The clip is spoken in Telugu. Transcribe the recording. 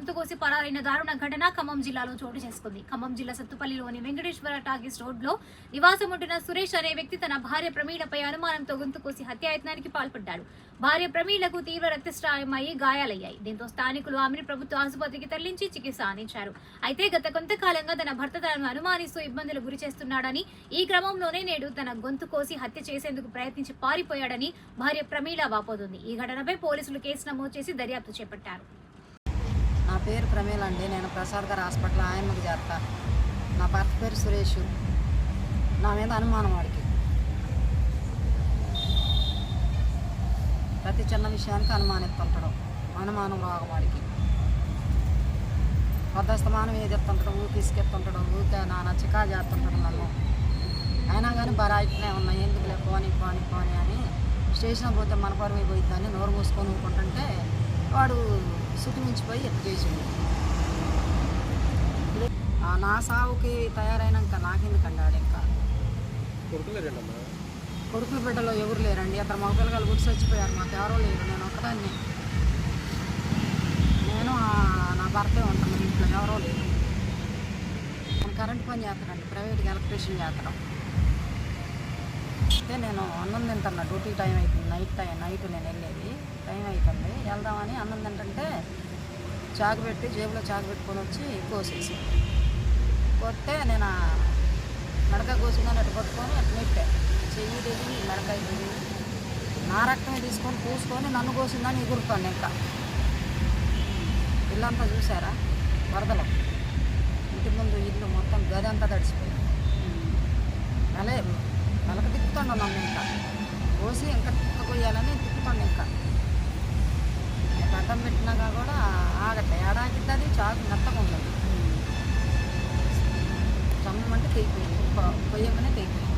గొంతు కోసి పరారైన దారుణ ఘటన ఖమ్మం జిల్లాలో చోటు చేసుకుంది. ఖమ్మం జిల్లా సత్తుపల్లిలోని వెంకటేశ్వర టాకీస్ రోడ్ లో నివాసం ఉంటున్న సురేష్ అనే వ్యక్తి తన భార్య ప్రమీలపై అనుమానంతో గొంతు కోసి హత్యాయత్నానికి పాల్పడ్డాడు. భార్య ప్రమీలకు తీవ్ర రక్తస్రావమై గాయాలయ్యాయి. దీంతో స్థానికులు ఆమెను ప్రభుత్వ ఆసుపత్రికి తరలించి చికిత్స అందించారు. అయితే గత కొంతకాలంగా తన భర్త తనను అనుమానిస్తూ ఇబ్బందులు గురి చేస్తున్నాడని, ఈ క్రమంలోనే నేడు తన గొంతు కోసి హత్య చేసేందుకు ప్రయత్నించి పారిపోయాడని భార్య ప్రమీల వాపోతుంది. ఈ ఘటనపై పోలీసులు కేసు నమోదు చేసి దర్యాప్తు చేపట్టారు. నా పేరు ప్రమీల అండి. నేను ప్రసాద్ గారి హాస్పిటల్ ఆయనకు చేస్తా. నా భర్త పేరు సురేష్. నా మీద అనుమానం వాడికి. ప్రతి చిన్న విషయానికి అనుమానిస్తుంటాడు. అనుమానం రోగం వాడికి. పొద్దస్తమానం ఏదెత్తుంటాడు, ఊకి ఇసుకెత్తుంటాడు, ఊకే నాన్న చికా చేస్తుంటాడు నన్ను. అయినా కానీ బరాయితేనే ఉన్నాయి. ఎందుకులే పోని పోని పోని అని స్టేషన్ పోతే మన పరువు పోయిద్దని నోరు మూసుకొని ఊరుకుంటుంటే వాడు సుఖించిపోయి ఎత్తు చేసిండు. నా సావుకి తయారైనాక నాకెందుకండి వాడు ఇంకా కొడుకుల బిడ్డలో ఎవరు లేరండి. అతను మగ పిల్లలు గుర్తు చచ్చిపోయారు. మాకు ఎవరో లేరు. నేను ఒక్కదాన్ని. నేను నా భర్తే ఉంటాను. ఇంట్లో ఎవరో లేరు. నేను కరెంట్ పని చేస్తానండి. ప్రైవేట్గా ఎలక్ట్రీషియన్ చేస్తాను. అయితే నేను అన్నం తింటున్నా. డ్యూటీ టైం అవుతుంది. నైట్ నేను వెళ్ళేది టైం అవుతుంది. వెళ్దామని అన్నం తింటుంటే చాకు పెట్టి జేబులో చాకు పెట్టుకొని వచ్చి కోసేసి కొట్టే నేను మెడకాయ కోసిందని అటు పట్టుకొని అటు నెట్టే చెయ్యి తెగి మెడకాయ తెగి నా రక్తమే తీసుకొని పూసుకొని నన్ను కోసిందని ఎగురుతాను. ఇంకా ఇల్లంతా చూసారా వరదలో. ఇంటి ముందు ఇల్లు మొత్తం గది అంతా తడిసిపోయింది. నెలకు తిప్పుతాను నన్ను. ఇంకా కోసి ఇంకా తిప్పుకోయాలని తిప్పుతాను. ఇంకా అడ్డం పెట్టినాక కూడా ఆగట్లే. ఏడాకిద్ది అది చాకు మెత్తగా ఉండదు. చమ్మమంటే తెగిపోయింది. పొయ్యగానే తెగిపోయింది.